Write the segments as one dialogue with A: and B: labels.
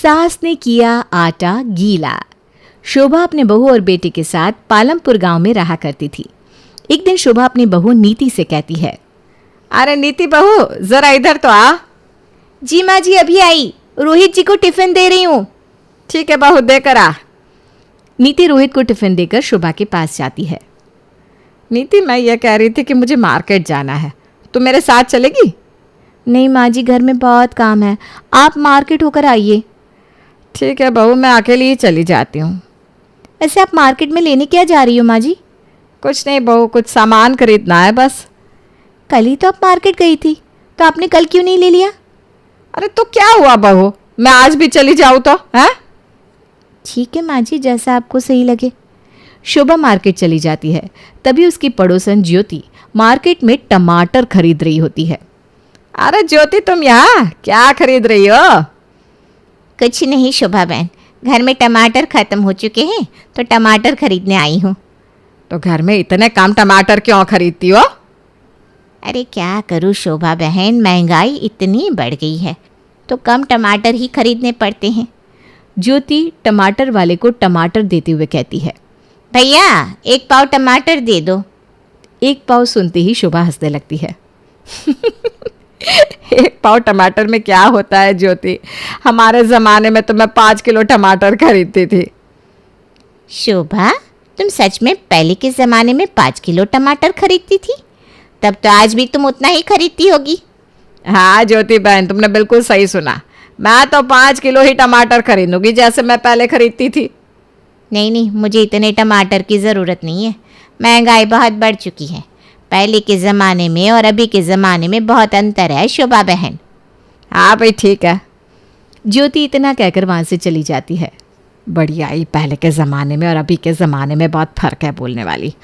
A: सास ने किया आटा गीला। शोभा अपने बहू और बेटे के साथ पालमपुर गांव में रहा करती थी। एक दिन शोभा अपनी बहू नीति से कहती है,
B: अरे नीति बहू, जरा इधर तो आ।
A: जी माँ जी, अभी आई, रोहित जी को टिफिन दे रही हूँ।
B: ठीक है बहू, देकर आ।
A: नीति रोहित को टिफिन देकर शोभा के पास जाती है।
B: नीति, मैं ये कह रही थी कि मुझे मार्केट जाना है, तू मेरे साथ चलेगी?
A: नहीं माँ जी, घर में बहुत काम है, आप मार्केट होकर आइए।
B: ठीक है बहू, मैं अकेली ही चली जाती हूँ।
A: ऐसे आप मार्केट में लेने क्या जा रही हो माँ जी?
B: कुछ नहीं बहू, कुछ सामान खरीदना है बस।
A: कल ही तो आप मार्केट गई थी, तो आपने कल क्यों नहीं ले लिया?
B: अरे तो क्या हुआ बहू, मैं आज भी चली जाऊँ तो है?
A: ठीक है माँ जी, जैसा आपको सही लगे। शोभा मार्केट चली जाती है। तभी उसकी पड़ोसन ज्योति मार्केट में टमाटर खरीद रही होती है।
B: अरे ज्योति, तुम यहाँ क्या खरीद रही हो?
C: कुछ नहीं शोभा बहन, घर में टमाटर खत्म हो चुके हैं तो टमाटर खरीदने आई हूँ।
B: तो घर में इतने कम टमाटर क्यों खरीदती हो?
C: अरे क्या करूँ शोभा बहन, महंगाई इतनी बढ़ गई है तो कम टमाटर ही खरीदने पड़ते हैं।
A: ज्योति टमाटर वाले को टमाटर देते हुए कहती है,
C: भैया 1 पाव टमाटर दे दो।
A: 1 पाव सुनते ही शोभा हंसने लगती है।
B: 1 पाव टमाटर में क्या होता है ज्योति, हमारे ज़माने में तो मैं 5 किलो टमाटर खरीदती थी।
C: शोभा, तुम सच में पहले के ज़माने में 5 किलो टमाटर खरीदती थी? तब तो आज भी तुम उतना ही खरीदती होगी।
B: हाँ ज्योति बहन, तुमने बिल्कुल सही सुना, मैं तो 5 किलो ही टमाटर खरीदूंगी जैसे मैं पहले खरीदती थी।
C: नहीं, मुझे इतने टमाटर की ज़रूरत नहीं है, महंगाई बहुत बढ़ चुकी है। पहले के ज़माने में और अभी के ज़माने में बहुत अंतर है शोभा बहन।
B: हाँ भाई ठीक है।
A: ज्योति इतना कहकर वहाँ से चली जाती है।
B: बढ़िया ही, पहले के ज़माने में और अभी के ज़माने में बहुत फ़र्क है बोलने वाली।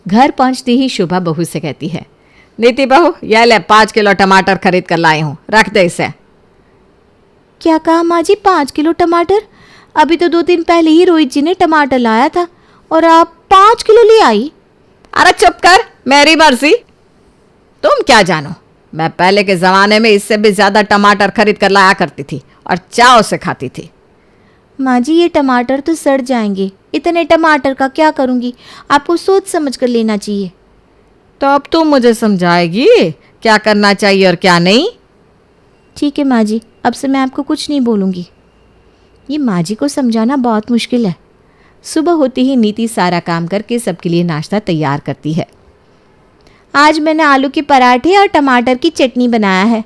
A: घर पहुँचते ही शोभा बहू से कहती है,
B: नीति बहू, यह ले 5 किलो टमाटर खरीद कर लाई हूँ, रख दे इसे।
A: क्या कहा माँ जी, 5 किलो टमाटर? अभी तो 2 दिन पहले ही रोहित जी ने टमाटर लाया था और आप 5 किलो ले आई।
B: अरे चुप कर, मेरी मर्जी। तुम क्या जानो, मैं पहले के ज़माने में इससे भी ज़्यादा टमाटर खरीद कर लाया करती थी और चाव से खाती थी।
A: माँ जी, ये टमाटर तो सड़ जाएंगे, इतने टमाटर का क्या करूँगी? आपको सोच समझ कर लेना चाहिए।
B: तो अब तुम मुझे समझाएगी क्या करना चाहिए और क्या नहीं?
A: ठीक है माँ जी, अब से मैं आपको कुछ नहीं बोलूँगी। ये माँ जी को समझाना बहुत मुश्किल है। सुबह होते ही नीति सारा काम करके सबके लिए नाश्ता तैयार करती है। आज मैंने आलू के पराठे और टमाटर की चटनी बनाया है।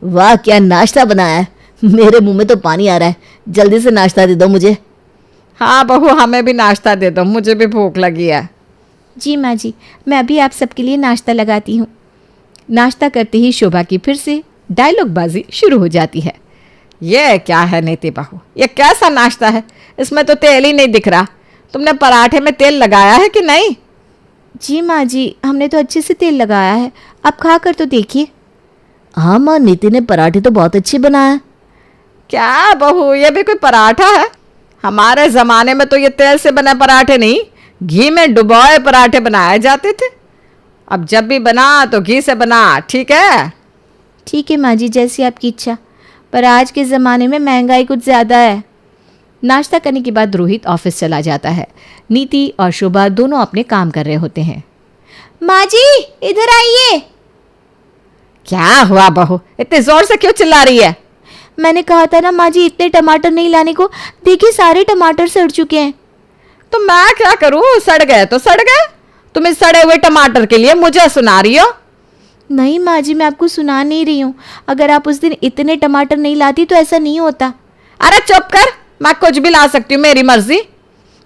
D: वाह, क्या नाश्ता बनाया है, मेरे मुंह में तो पानी आ रहा है। जल्दी से नाश्ता दे दो मुझे।
B: हाँ बहू, हमें भी नाश्ता दे दो, मुझे भी भूख लगी है।
A: जी माँ जी, मैं अभी आप सबके लिए नाश्ता लगाती हूँ। नाश्ता करते ही शोभा की फिर से डायलॉगबाजी शुरू हो जाती है।
B: ये क्या है नीति बहू, ये कैसा नाश्ता है, इसमें तो तेल ही नहीं दिख रहा। तुमने पराठे में तेल लगाया है कि नहीं?
A: जी माँ जी, हमने तो अच्छे से तेल लगाया है, आप खा कर तो देखिए।
D: हाँ माँ, नीति ने पराठे तो बहुत अच्छे बनाए।
B: क्या बहू, ये भी कोई पराठा है? हमारे ज़माने में तो ये तेल से बने पराठे नहीं, घी में डुबोए पराठे बनाए जाते थे। अब जब भी बना तो घी से बना, ठीक है?
A: ठीक है माँ जी, जैसी आपकी इच्छा, पर आज के ज़माने में महंगाई कुछ ज़्यादा है। नाश्ता करने के बाद रोहित ऑफिस चला जाता है। नीति और शोभा दोनों अपने काम कर रहे होते हैं। माँ जी, इधर आइए।
B: क्या हुआ बहू, इतने जोर से क्यों चिल्ला रही है?
A: मैंने कहा था ना माँ जी, इतने टमाटर नहीं लाने को। देखिए सारे टमाटर सड़ चुके हैं।
B: तो मैं क्या करूँ, सड़ गए तो सड़ गए। तुम इस सड़े हुए टमाटर के लिए मुझे सुना रही हो?
A: नहीं माँ जी, मैं आपको सुना नहीं रही हूँ। अगर आप उस दिन इतने टमाटर नहीं लाती तो ऐसा नहीं होता।
B: अरे चुप कर, मैं कुछ भी ला सकती हूँ, मेरी मर्जी।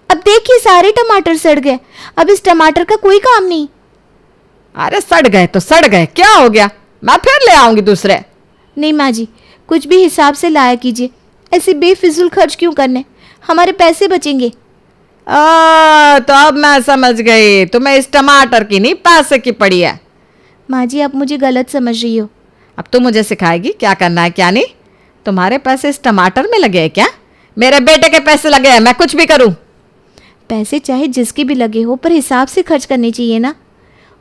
A: अब देखिए सारे टमाटर सड़ गए, अब इस टमाटर का कोई काम नहीं।
B: अरे सड़ गए तो सड़ गए, क्या हो गया, मैं फिर ले आऊंगी दूसरे।
A: नहीं माँ जी, कुछ भी हिसाब से लाया कीजिए, ऐसे बेफिजूल खर्च क्यों करने, हमारे पैसे बचेंगे।
B: तो अब मैं समझ गई, तुम्हें इस टमाटर की नहीं पैसे की पड़ी है।
A: माँ जी, आप मुझे गलत समझ रही हो।
B: अब तुम मुझे सिखाएगी क्या करना है क्या नहीं? तुम्हारे पैसे इस टमाटर में लगे हैं क्या? मेरे बेटे के पैसे लगे हैं, मैं कुछ भी करूं।
A: पैसे चाहे जिसके भी लगे हो, पर हिसाब से खर्च करने चाहिए ना।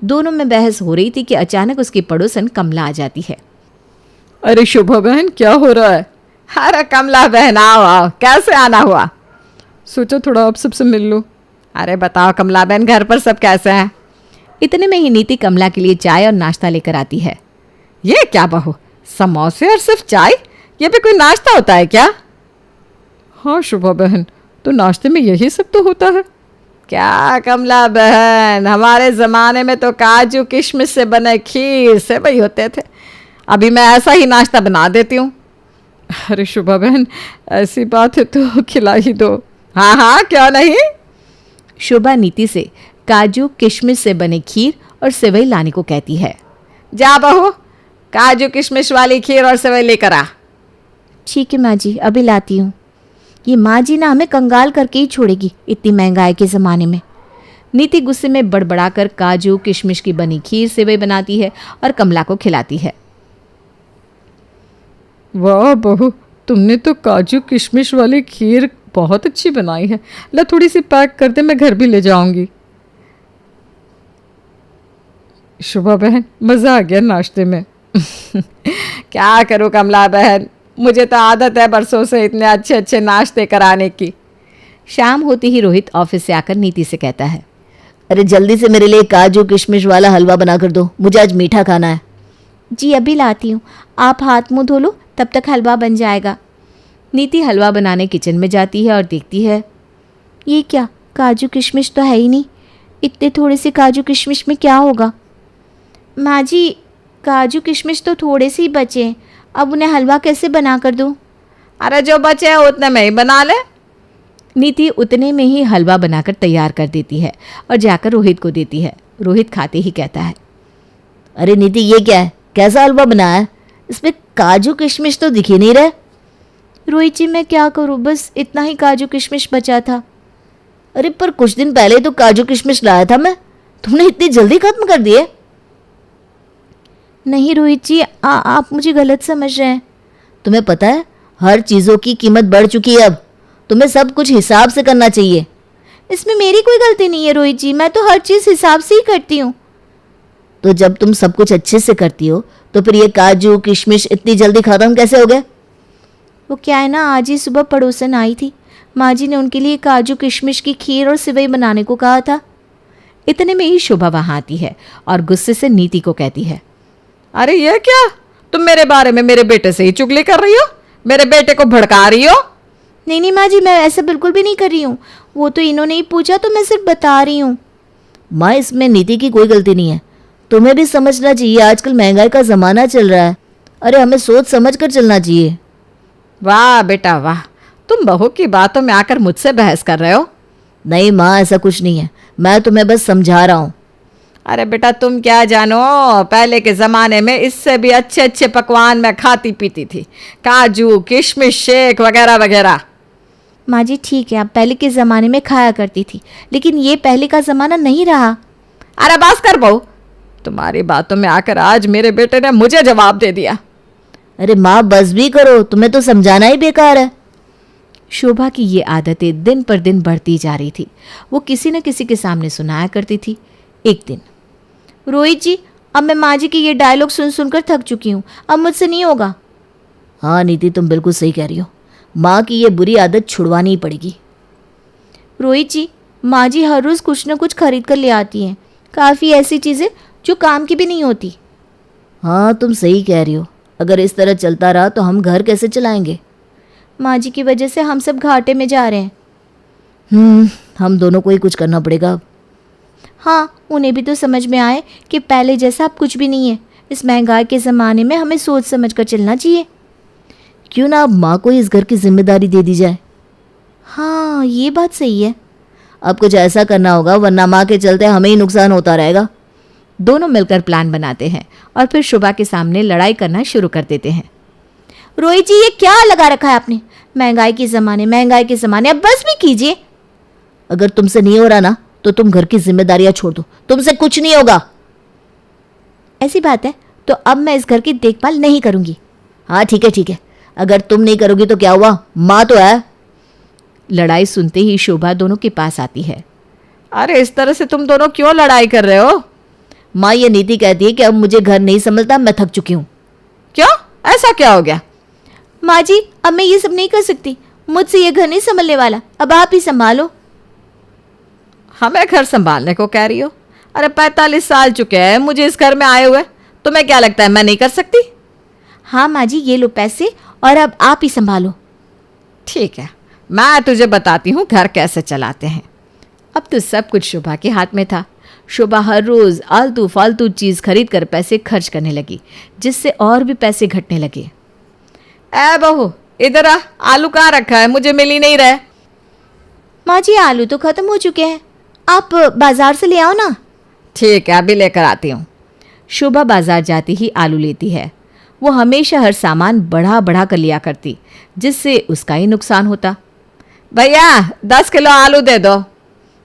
A: दोनों में बहस हो रही थी कि अचानक उसकी पड़ोसन कमला आ जाती है।
B: अरे शोभा बहन, क्या हो रहा है? अरे कमला बहन आओ आओ, कैसे आना हुआ? सोचो थोड़ा आप सबसे मिल लो। अरे बताओ कमला बहन, घर पर सब कैसे हैं?
A: इतने में ही नीति कमला के लिए चाय और नाश्ता लेकर आती है।
B: ये क्या बहू, समोसे और सिर्फ चाय? ये भी कोई नाश्ता होता है क्या? हाँ शुभा बहन, तो नाश्ते में यही सब तो होता है। क्या कमला बहन, हमारे ज़माने में तो काजू किशमिश से बने खीर से वही होते थे। अभी मैं ऐसा ही नाश्ता बना देती हूँ। अरे शुभा बहन, ऐसी बात है तो खिला ही दो। हाँ हाँ, क्यों नहीं।
A: शोभा नीति से काजू किशमिश से बने खीर और सेवई लाने को कहती है।
B: जा बहू, काजू किशमिश वाली खीर और सेवई लेकर आ।
A: ठीक है माँ जी, अभी लाती हूँ। ये माँ जी ना हमें कंगाल करके ही छोड़ेगी इतनी महंगाई के ज़माने में। नीति गुस्से में बड़बड़ाकर काजू किशमिश की बनी खीर सेवई बनाती है और कमला को खिलाती है।
B: वाह बहू, तुमने तो काजू किशमिश वाली खीर बहुत अच्छी बनाई है। ला थोड़ी सी पैक कर दे, मैं घर भी ले जाऊंगी। शुभा बहन, मज़ा आ गया नाश्ते में। क्या करूँ कमला बहन, मुझे तो आदत है बरसों से इतने अच्छे अच्छे नाश्ते कराने की।
A: शाम होते ही रोहित ऑफिस से आकर नीति से कहता है,
D: अरे जल्दी से मेरे लिए काजू किशमिश वाला हलवा बना कर दो, मुझे आज मीठा खाना है।
A: जी अभी लाती हूँ, आप हाथ मुंह धो लो, तब तक हलवा बन जाएगा। नीति हलवा बनाने किचन में जाती है और देखती है, ये क्या, काजू किशमिश तो है ही नहीं। इतने थोड़े से काजू किशमिश में क्या होगा? माँ जी, काजू किशमिश तो थोड़े से ही बचे हैं, अब उन्हें हलवा कैसे बना कर दूँ?
B: अरे जो बचे हैं उतने में ही बना ले।
A: नीति उतने में ही हलवा बनाकर तैयार कर देती है और जाकर रोहित को देती है। रोहित खाते ही कहता है,
D: अरे नीति, ये क्या है, कैसा हलवा बनाया है? इसमें काजू किशमिश तो दिख ही नहीं रहे।
A: रोहित जी मैं क्या करूँ, बस इतना ही काजू किशमिश बचा था।
D: अरे पर कुछ दिन पहले तो काजू किशमिश लाया था मैं, तुमने इतनी जल्दी खत्म कर दिए?
A: नहीं रोहित जी, आप मुझे गलत समझ रहे हैं।
D: तुम्हें पता है हर चीज़ों की कीमत बढ़ चुकी है, अब तुम्हें सब कुछ हिसाब से करना चाहिए।
A: इसमें मेरी कोई गलती नहीं है रोहित जी, मैं तो हर चीज़ हिसाब से ही करती हूँ।
D: तो जब तुम सब कुछ अच्छे से करती हो तो फिर ये काजू किशमिश इतनी जल्दी खत्म कैसे हो गए?
A: वो क्या है ना, आज ही सुबह पड़ोसन आई थी, माँ जी ने उनके लिए काजू किशमिश की खीर और सेवई बनाने को कहा था। इतने में ही शोभा वहाँ आती है और गुस्से से नीति को कहती है,
B: अरे ये क्या, तुम मेरे बारे में मेरे बेटे से ही चुगली कर रही हो, मेरे बेटे को भड़का रही हो।
A: नहीं नहीं माँ जी, मैं ऐसा बिल्कुल भी नहीं कर रही हूँ, वो तो इन्होंने ही पूछा तो मैं सिर्फ बता रही हूँ।
D: माँ, इसमें नीति की कोई गलती नहीं है, तुम्हें भी समझना चाहिए, आजकल महंगाई का ज़माना चल रहा है। अरे हमें सोच समझ कर चलना चाहिए।
B: वाह बेटा वाह, तुम बहू की बातों में आकर मुझसे बहस कर रहे हो।
D: नहीं माँ, ऐसा कुछ नहीं है, मैं तुम्हें बस समझा रहा हूँ।
B: अरे बेटा तुम क्या जानो, पहले के ज़माने में इससे भी अच्छे अच्छे पकवान मैं खाती पीती थी, काजू किशमिश शेक वगैरह वगैरह।
A: माँ जी ठीक है, आप पहले के ज़माने में खाया करती थी, लेकिन ये पहले का ज़माना नहीं रहा।
B: अरे बस कर बहू, तुम्हारी बातों में आकर आज मेरे बेटे ने मुझे जवाब दे दिया।
D: अरे माँ बस भी करो, तुम्हें तो समझाना ही बेकार है।
A: शोभा की ये आदतें दिन पर दिन बढ़ती जा रही थी। वो किसी न किसी के सामने सुनाया करती थी। एक दिन, रोहित जी अब मैं माँ जी की ये डायलॉग सुन सुनकर थक चुकी हूँ, अब मुझसे नहीं होगा।
D: हाँ नीति, तुम बिल्कुल सही कह रही हो, माँ की ये बुरी आदत छुड़वानी ही पड़ेगी।
A: रोहित जी, माँ जी हर रोज़ कुछ न कुछ खरीद कर ले आती हैं, काफ़ी ऐसी चीज़ें जो काम की भी नहीं होती।
D: हाँ तुम सही कह रही हो, अगर इस तरह चलता रहा तो हम घर कैसे चलाएंगे?
A: माँ जी की वजह से हम सब घाटे में जा रहे हैं।
D: हम दोनों को ही कुछ करना पड़ेगा अब।
A: हाँ, उन्हें भी तो समझ में आए कि पहले जैसा अब कुछ भी नहीं है। इस महंगाई के ज़माने में हमें सोच समझ कर चलना चाहिए।
D: क्यों ना अब माँ को इस घर की जिम्मेदारी दे दी जाए।
A: हाँ ये बात सही है।
D: अब कुछ ऐसा करना होगा, वरना माँ के चलते हमें ही नुकसान होता रहेगा।
A: दोनों मिलकर प्लान बनाते हैं और फिर शोभा के सामने लड़ाई करना शुरू कर देते हैं। रोहित जी ये क्या लगा रखा है आपने, महंगाई के ज़माने, अब बस भी कीजिए।
D: अगर तुमसे नहीं हो रहा ना तो तुम घर की जिम्मेदारियां छोड़ दो, तुमसे कुछ नहीं होगा।
A: ऐसी बात है तो अब मैं इस घर की देखभाल नहीं करूँगी।
D: हाँ ठीक है, अगर तुम नहीं करोगी तो क्या हुआ, माँ तो है।
A: लड़ाई सुनते ही शोभा दोनों के पास आती है।
B: अरे इस तरह से तुम दोनों क्यों लड़ाई कर रहे हो?
D: माँ ये नीति कहती है कि अब मुझे घर नहीं संभलता, मैं थक चुकी हूँ।
B: क्यों, ऐसा क्या हो गया?
A: माँ जी अब मैं ये सब नहीं कर सकती, मुझसे ये घर नहीं संभलने वाला, अब आप ही संभालो।
B: हमें घर संभालने को कह रही हो? अरे 45 साल चुके हैं मुझे इस घर में आए हुए, तुम्हें क्या लगता है मैं नहीं कर सकती?
A: हाँ माँ जी, ये लो पैसे और अब आप ही संभालो।
B: ठीक है, मैं तुझे बताती हूँ घर कैसे चलाते हैं। अब तो सब कुछ शोभा के हाथ में था। शोभा हर रोज आलतू फालतू चीज खरीद कर पैसे खर्च करने लगी, जिससे और भी पैसे घटने लगे। ए बहू, इधर आ, आलू कहाँ रखा है, मुझे मिल ही नहीं रहा।
A: माँ जी, आलू तो खत्म हो चुके हैं, आप बाजार से ले आओ ना।
B: ठीक है, अभी लेकर आती हूँ।
A: शोभा बाजार जाती ही आलू लेती है। वो हमेशा हर सामान बढ़ा बढ़ा कर लिया करती, जिससे उसका ही नुकसान होता।
B: भैया 10 किलो आलू दे दो।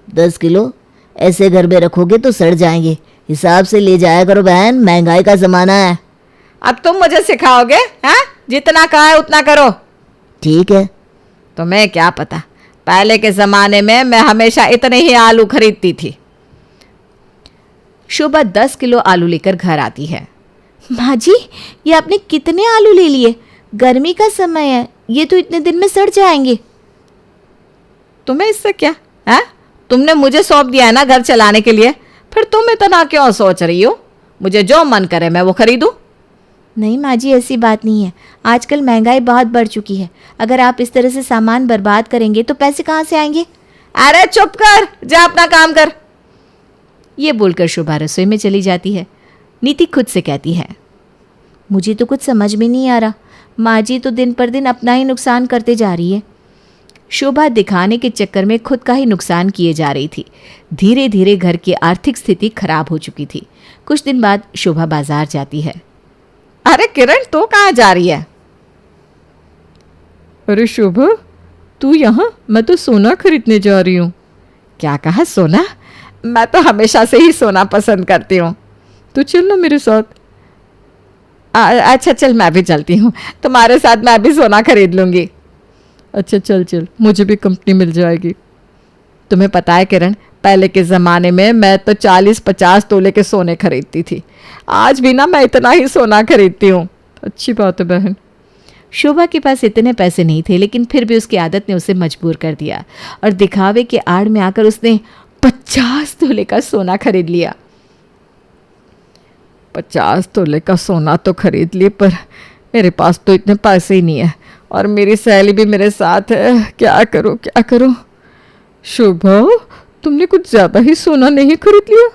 D: 10 किलो? ऐसे घर में रखोगे तो सड़ जाएंगे, हिसाब से ले जाया करो बहन, महंगाई का ज़माना है।
B: अब तुम मुझे सिखाओगे? हैं? जितना कहा है उतना करो।
D: ठीक है।
B: तुम्हें क्या पता, पहले के ज़माने में मैं हमेशा इतने ही आलू खरीदती थी।
A: शोभा 10 किलो आलू लेकर घर आती है। माँ जी, ये आपने कितने आलू ले लिए? गर्मी का समय है, ये तो इतने दिन में सड़ जाएंगे।
B: तुम्हें इससे क्या है? तुमने मुझे सौंप दिया है ना घर चलाने के लिए, फिर तुम इतना क्यों सोच रही हो? मुझे जो मन करे मैं वो खरीदूं।
A: नहीं माँ जी, ऐसी बात नहीं है, आजकल महंगाई बहुत बढ़ चुकी है। अगर आप इस तरह से सामान बर्बाद करेंगे तो पैसे कहाँ से आएंगे?
B: अरे चुप कर, जा अपना काम कर।
A: ये बोलकर शोभा रसोई में चली जाती है। नीति खुद से कहती है, मुझे तो कुछ समझ में नहीं आ रहा, माँ जी तो दिन पर दिन अपना ही नुकसान करते जा रही है। शोभा दिखाने के चक्कर में खुद का ही नुकसान किए जा रही थी। धीरे धीरे घर की आर्थिक स्थिति खराब हो चुकी थी। कुछ दिन बाद शोभा बाजार जाती है।
B: अरे किरण, तू कहाँ जा रही है?
E: अरे शोभा, तू यहाँ? मैं तो सोना खरीदने जा रही हूँ।
B: क्या कहा, सोना? मैं तो हमेशा से ही सोना पसंद करती हूँ।
E: तो चल ना मेरे साथ।
B: अच्छा चल, मैं भी चलती हूँ, तुम्हारे साथ मैं भी सोना खरीद लूँगी।
E: अच्छा चल चल, मुझे भी कंपनी मिल जाएगी।
B: तुम्हें पता है किरण, पहले के ज़माने में मैं तो 40-50 तोले के सोने खरीदती थी। आज भी ना मैं इतना ही सोना खरीदती हूँ।
E: अच्छी बात है बहन।
A: शोभा के पास इतने पैसे नहीं थे, लेकिन फिर भी उसकी आदत ने उसे मजबूर कर दिया और दिखावे के आड़ में आकर उसने 50 तोले का सोना खरीद लिया।
B: 50 तोले का सोना तो खरीद लिए, पर मेरे पास तो इतने पैसे ही नहीं है और मेरी सहेली भी मेरे साथ है। क्या करूँ क्या करूँ?
E: शोभा, तुमने कुछ ज़्यादा ही सोना नहीं खरीद लिया?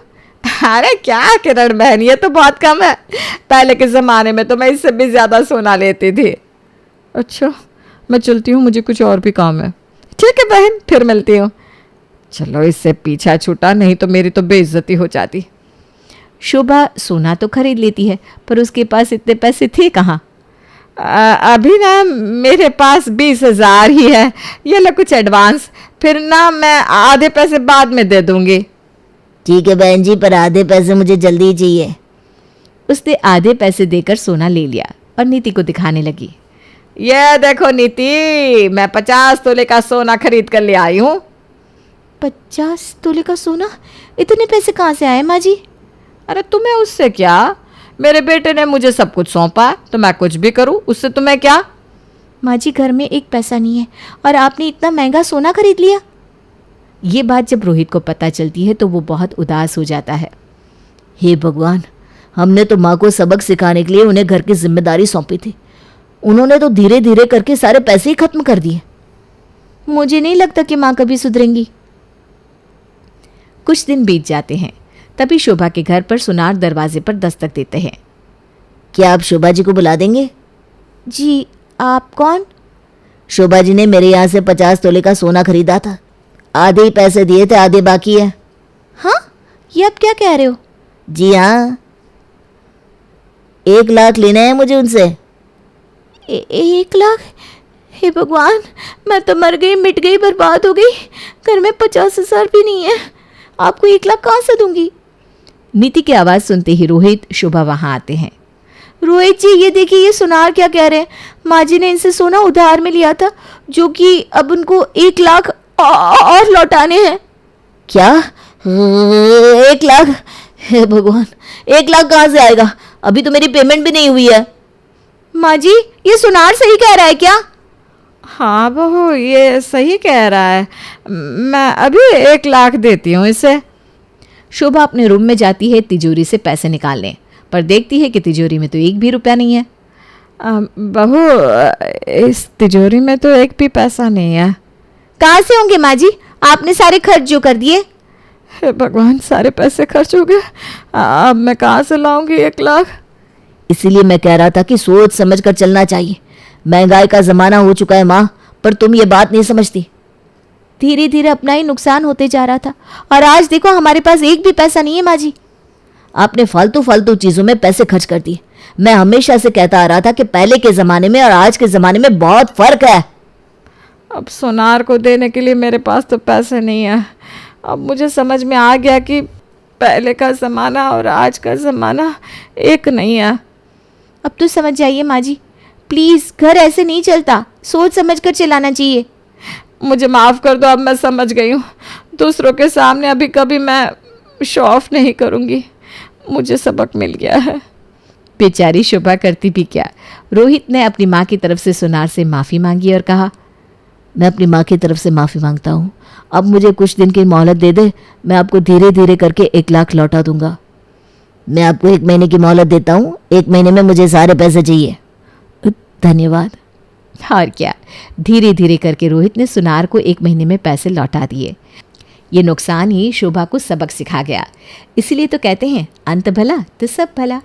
B: अरे क्या किरण बहन, ये तो बहुत कम है। पहले के ज़माने में तो मैं इससे भी ज़्यादा सोना लेती थी।
E: अच्छा, मैं चलती हूँ, मुझे कुछ और भी काम है।
B: ठीक है बहन, फिर मिलती हूँ। चलो, इससे पीछा छूटा, नहीं तो मेरी तो बेइज्जती हो जाती।
A: शोभा सोना तो खरीद लेती है, पर उसके पास इतने पैसे थे कहाँ?
B: अभी ना मेरे पास 20,000 ही है, ये लो कुछ एडवांस, फिर ना मैं आधे पैसे बाद में दे दूंगी।
D: ठीक है बहन जी, पर आधे पैसे मुझे जल्दी ही चाहिए।
A: उसने आधे पैसे देकर सोना ले लिया और नीति को दिखाने लगी।
B: ये देखो नीति, मैं 50 तोले का सोना खरीद कर ले आई हूँ।
A: 50 तोले का सोना? इतने पैसे कहाँ से आए माँ जी?
B: अरे तुम्हें उससे क्या, मेरे बेटे ने मुझे सब कुछ सौंपा तो मैं कुछ भी करूँ, उससे तुम्हें क्या?
A: माँ जी, घर में एक पैसा नहीं है और आपने इतना महंगा सोना खरीद लिया। ये बात जब रोहित को पता चलती है तो वो बहुत उदास हो जाता है।
D: हे भगवान, हमने तो माँ को सबक सिखाने के लिए उन्हें घर की जिम्मेदारी सौंपी थी, उन्होंने तो धीरे धीरे करके सारे पैसे ही खत्म कर दिए।
A: मुझे नहीं लगता कि माँ कभी सुधरेंगी। कुछ दिन बीत जाते हैं, तभी शोभा के घर पर सुनार दरवाजे पर दस्तक देते हैं।
D: क्या आप शोभा जी को बुला देंगे?
A: जी, आप कौन?
D: शोभा जी ने मेरे यहाँ से 50 तोले का सोना खरीदा था, आधे ही पैसे दिए थे, आधे बाकी है।
A: हाँ, ये आप क्या कह रहे हो?
D: जी हाँ, 1 लाख लेना है मुझे उनसे।
A: 1 लाख? हे भगवान, मैं तो मर गई, मिट गई, बर्बाद हो गई। घर में 50,000 भी नहीं है, आपको 1 लाख कहाँ से दूंगी? नीति की आवाज़ सुनते ही रोहित, शोभा वहाँ आते हैं। रोहित जी, ये देखिए, ये सुनार क्या कह रहे हैं। माँ जी ने इनसे सोना उधार में लिया था, जो कि अब उनको 1 लाख और लौटाने हैं।
D: क्या? 1 लाख? हे भगवान, 1 लाख कहाँ से आएगा? अभी तो मेरी पेमेंट भी नहीं हुई है।
A: माँ जी, ये सुनार सही कह रहा है क्या?
B: हाँ बहू, ये सही कह रहा है। मैं अभी 1 लाख देती हूँ इसे।
A: शोभा अपने रूम में जाती है तिजोरी से पैसे निकालने, पर देखती है कि तिजोरी में तो 1 भी रुपया नहीं है।
B: बहू, इस तिजोरी में तो 1 भी पैसा नहीं है।
C: कहाँ से होंगे माँ जी? आपने सारे खर्च जो कर दिए।
B: हे भगवान, सारे पैसे खर्च हो गए। अब मैं कहाँ से लाऊंगी 1 लाख?
D: इसीलिए मैं कह रहा था कि सोच समझ कर चलना चाहिए। महंगाई का जमाना हो चुका है माँ, पर तुम ये बात नहीं समझती।
A: धीरे धीरे अपना ही नुकसान होते जा रहा था और आज देखो हमारे पास 1 भी पैसा नहीं है माँ जी।
D: आपने फालतू फालतू चीजों में पैसे खर्च कर दिए। मैं हमेशा से कहता आ रहा था कि पहले के जमाने में और आज के जमाने में बहुत फर्क है।
B: अब सोनार को देने के लिए मेरे पास तो पैसे नहीं है। अब मुझे समझ में आ गया कि पहले का ज़माना और आज का ज़माना एक नहीं है।
A: अब तो समझ जाइए माँ जी, प्लीज़, घर ऐसे नहीं चलता, सोच समझ कर चलाना चाहिए।
B: मुझे माफ़ कर दो, अब मैं समझ गई हूँ। दूसरों के सामने अभी कभी मैं शो ऑफ नहीं करूँगी। मुझे सबक मिल गया है।
A: बेचारी शोभा करती भी क्या। रोहित ने अपनी माँ की तरफ से सुनार से माफ़ी मांगी और कहा,
D: मैं अपनी माँ की तरफ से माफ़ी मांगता हूँ। अब मुझे कुछ दिन की मोहलत दे दे, मैं आपको धीरे धीरे करके 1 लाख लौटा दूंगा। मैं आपको 1 महीने की मोहलत देता हूँ। 1 महीने में मुझे सारे पैसे चाहिए। धन्यवाद।
A: और क्या, धीरे धीरे करके रोहित ने सुनार को 1 महीने में पैसे लौटा दिए। ये नुकसान ही शोभा को सबक सिखा गया। इसीलिए तो कहते हैं, अंत भला तो सब भला।